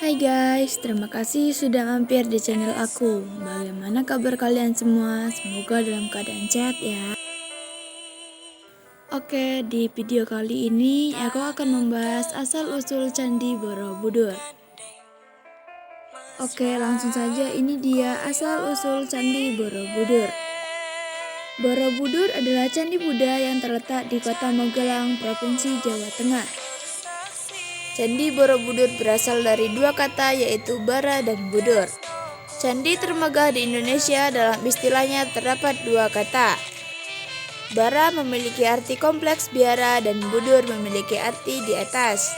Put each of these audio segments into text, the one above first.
Hai guys, terima kasih sudah mampir di channel aku. Bagaimana kabar kalian semua? Semoga dalam keadaan sehat ya. Oke, di video kali ini aku akan membahas asal-usul Candi Borobudur. Oke, langsung saja, ini dia asal-usul Candi Borobudur. Borobudur adalah candi Buddha yang terletak di kota Magelang, Provinsi Jawa Tengah. Candi Borobudur berasal dari dua kata, yaitu bara dan budur. Candi termegah di Indonesia dalam istilahnya terdapat dua kata. Bara memiliki arti kompleks biara dan budur memiliki arti di atas.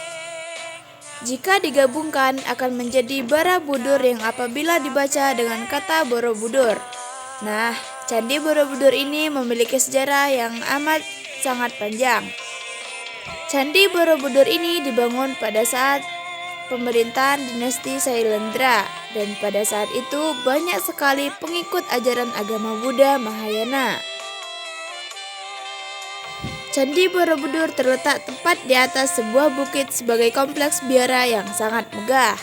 Jika digabungkan akan menjadi bara budur yang apabila dibaca dengan kata Borobudur. Nah, Candi Borobudur ini memiliki sejarah yang amat sangat panjang. Candi Borobudur ini dibangun pada saat pemerintahan dinasti Sailendra, dan pada saat itu banyak sekali pengikut ajaran agama Buddha Mahayana. Candi Borobudur terletak tepat di atas sebuah bukit sebagai kompleks biara yang sangat megah.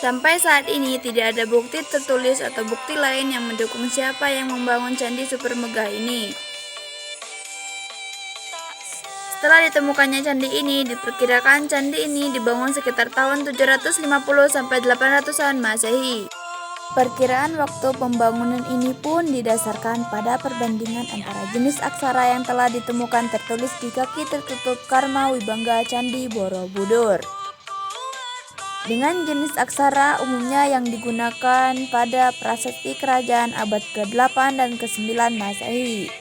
Sampai saat ini tidak ada bukti tertulis atau bukti lain yang mendukung siapa yang membangun candi super megah ini. Setelah ditemukannya candi ini, diperkirakan candi ini dibangun sekitar tahun 750 sampai 800-an Masehi. Perkiraan waktu pembangunan ini pun didasarkan pada perbandingan antara jenis aksara yang telah ditemukan tertulis di kaki tertutup Karma Wibangga Candi Borobudur. Dengan jenis aksara umumnya yang digunakan pada prasasti kerajaan abad ke-8 dan ke-9 Masehi.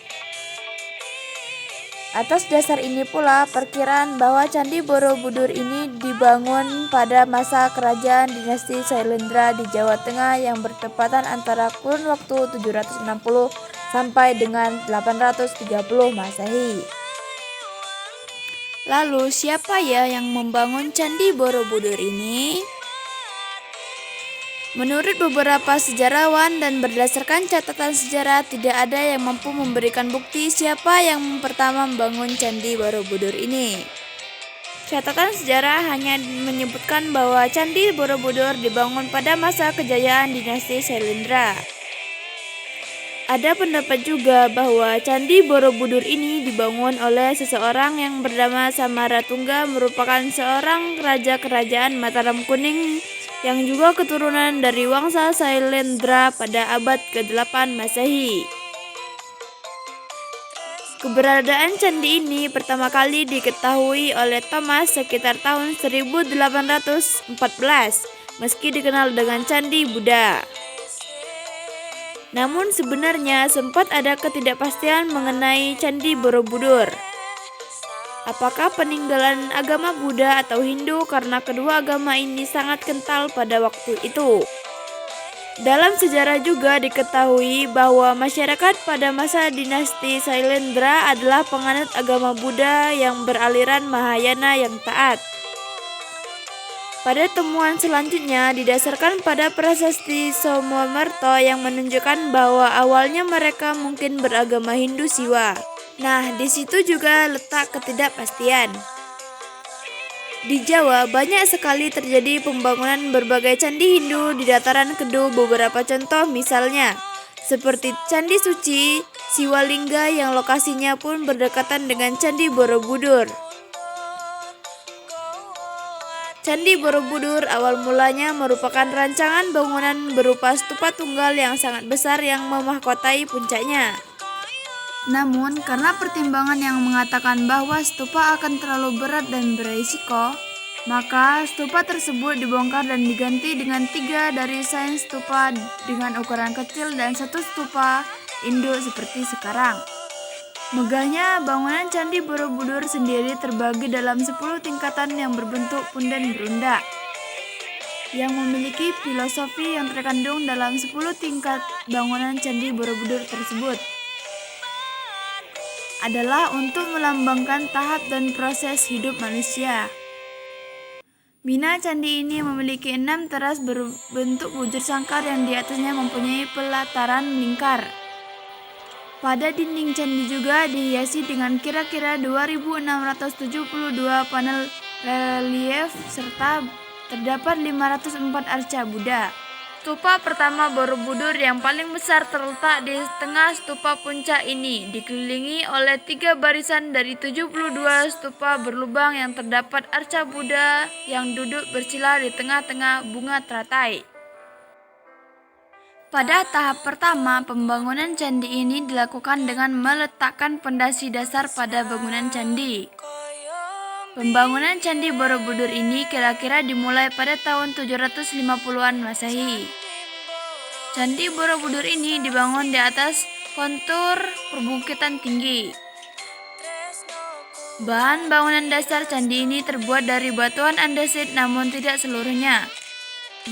Atas dasar ini pula perkiraan bahwa Candi Borobudur ini dibangun pada masa kerajaan dinasti Sailendra di Jawa Tengah yang bertepatan antara kurun waktu 760 sampai dengan 830 Masehi. Lalu siapa ya yang membangun Candi Borobudur ini? Menurut beberapa sejarawan dan berdasarkan catatan sejarah, tidak ada yang mampu memberikan bukti siapa yang pertama membangun Candi Borobudur ini. Catatan sejarah hanya menyebutkan bahwa Candi Borobudur dibangun pada masa kejayaan dinasti Sailendra. Ada pendapat juga bahwa Candi Borobudur ini dibangun oleh seseorang yang bernama Samaratungga, merupakan seorang raja kerajaan Mataram Kuning yang juga keturunan dari Wangsa Sailendra pada abad ke-8 Masehi. Keberadaan candi ini pertama kali diketahui oleh Thomas sekitar tahun 1814, meski dikenal dengan Candi Buddha. Namun sebenarnya sempat ada ketidakpastian mengenai Candi Borobudur. Apakah peninggalan agama Buddha atau Hindu, karena kedua agama ini sangat kental pada waktu itu. Dalam sejarah juga diketahui bahwa masyarakat pada masa dinasti Sailendra adalah penganut agama Buddha yang beraliran Mahayana yang taat. Pada temuan selanjutnya didasarkan pada prasasti Somomerto yang menunjukkan bahwa awalnya mereka mungkin beragama Hindu Siwa. Nah, di situ juga letak ketidakpastian. Di Jawa banyak sekali terjadi pembangunan berbagai candi Hindu di dataran Kedu. Beberapa contoh misalnya seperti Candi Suci Siwalingga yang lokasinya pun berdekatan dengan Candi Borobudur. Candi Borobudur awal mulanya merupakan rancangan bangunan berupa stupa tunggal yang sangat besar yang memahkotai puncaknya. Namun, karena pertimbangan yang mengatakan bahwa stupa akan terlalu berat dan berisiko, maka stupa tersebut dibongkar dan diganti dengan 3 dari sains stupa dengan ukuran kecil dan 1 stupa induk seperti sekarang. Megahnya bangunan Candi Borobudur sendiri terbagi dalam 10 tingkatan yang berbentuk punden berundak, yang memiliki filosofi yang terkandung dalam 10 tingkat bangunan Candi Borobudur tersebut adalah untuk melambangkan tahap dan proses hidup manusia. Mina candi ini memiliki 6 teras berbentuk bujur sangkar yang di atasnya mempunyai pelataran lingkar. Pada dinding candi juga dihiasi dengan kira-kira 2.672 panel relief serta terdapat 504 arca Buddha. Stupa pertama Borobudur yang paling besar terletak di tengah stupa puncak ini, dikelilingi oleh 3 barisan dari 72 stupa berlubang yang terdapat arca Buddha yang duduk bersila di tengah-tengah bunga teratai. Pada tahap pertama, pembangunan candi ini dilakukan dengan meletakkan pondasi dasar pada bangunan candi. Pembangunan Candi Borobudur ini kira-kira dimulai pada tahun 750-an Masehi. Candi Borobudur ini dibangun di atas kontur perbukitan tinggi. Bahan bangunan dasar candi ini terbuat dari batuan andesit namun tidak seluruhnya.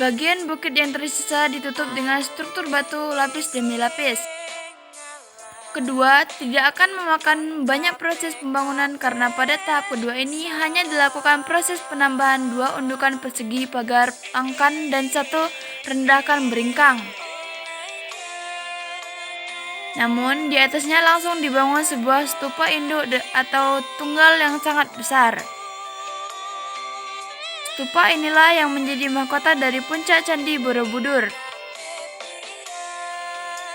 Bagian bukit yang tersisa ditutup dengan struktur batu lapis demi lapis. Kedua, tidak akan memakan banyak proses pembangunan karena pada tahap kedua ini hanya dilakukan proses penambahan 2 undukan persegi pagar angkan dan 1 rendahkan beringkang. Namun, di atasnya langsung dibangun sebuah stupa induk atau tunggal yang sangat besar. Stupa inilah yang menjadi mahkota dari puncak Candi Borobudur.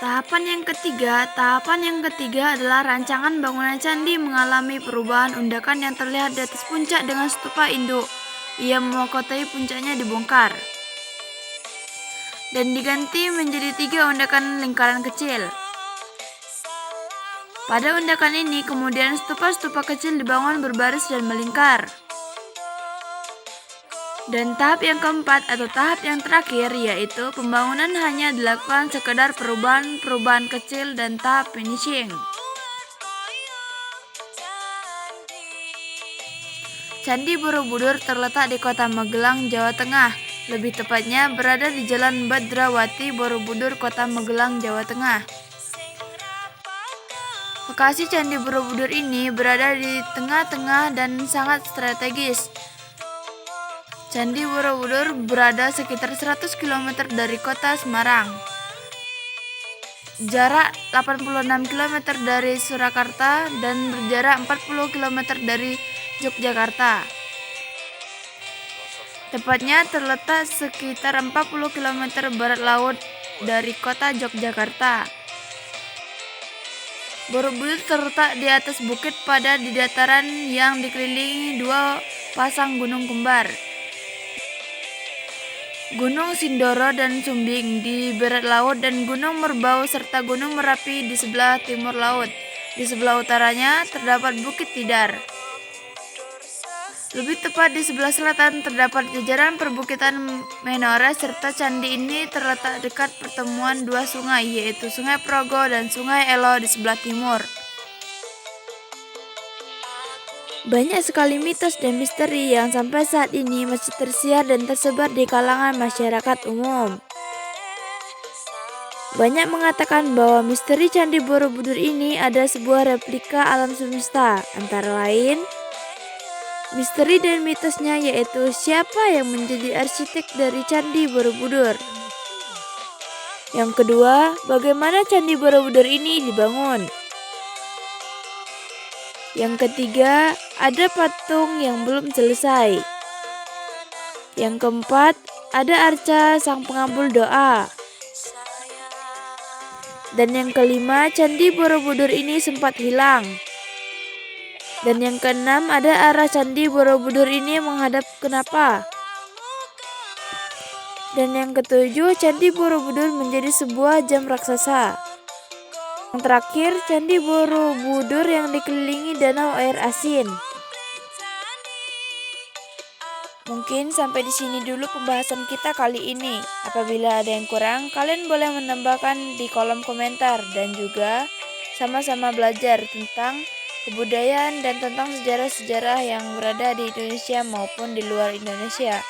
Tahapan yang ketiga adalah rancangan bangunan candi mengalami perubahan undakan yang terlihat di atas puncak dengan stupa induk. Ia memahkotai puncaknya dibongkar dan diganti menjadi 3 undakan lingkaran kecil. Pada undakan ini kemudian stupa-stupa kecil dibangun berbaris dan melingkar. Dan tahap yang keempat atau tahap yang terakhir yaitu pembangunan hanya dilakukan sekedar perubahan kecil dan tahap finishing. Candi Borobudur terletak di Kota Magelang, Jawa Tengah. Lebih tepatnya berada di Jalan Badrawati, Borobudur, Kota Magelang, Jawa Tengah. Lokasi Candi Borobudur ini berada di tengah-tengah dan sangat strategis. Candi Borobudur berada sekitar 100 km dari kota Semarang. Jarak 86 km dari Surakarta dan berjarak 40 km dari Yogyakarta. Tepatnya terletak sekitar 40 km barat laut dari kota Yogyakarta. Borobudur terletak di atas bukit padat di dataran yang dikelilingi 2 pasang gunung kembar. Gunung Sindoro dan Sumbing di barat laut dan Gunung Merbau serta Gunung Merapi di sebelah timur laut. Di sebelah utaranya terdapat Bukit Tidar. Lebih tepat di sebelah selatan terdapat jajaran perbukitan Menora serta candi ini terletak dekat pertemuan 2 sungai yaitu Sungai Progo dan Sungai Elo di sebelah timur. Banyak sekali mitos dan misteri yang sampai saat ini masih tersiar dan tersebar di kalangan masyarakat umum. Banyak mengatakan bahwa misteri Candi Borobudur ini ada sebuah replika alam semesta, antara lain misteri dan mitosnya yaitu siapa yang menjadi arsitek dari Candi Borobudur. Yang kedua, bagaimana Candi Borobudur ini dibangun. Yang ketiga, ada patung yang belum selesai. Yang keempat, ada arca sang pengabul doa. Dan yang kelima, Candi Borobudur ini sempat hilang. Dan yang keenam, ada arah Candi Borobudur ini menghadap kenapa. Dan yang ketujuh, Candi Borobudur menjadi sebuah jam raksasa. Yang terakhir, Candi Borobudur yang dikelilingi danau air asin. Mungkin sampai di sini dulu pembahasan kita kali ini. Apabila ada yang kurang, kalian boleh menambahkan di kolom komentar dan juga sama-sama belajar tentang kebudayaan dan tentang sejarah-sejarah yang berada di Indonesia maupun di luar Indonesia.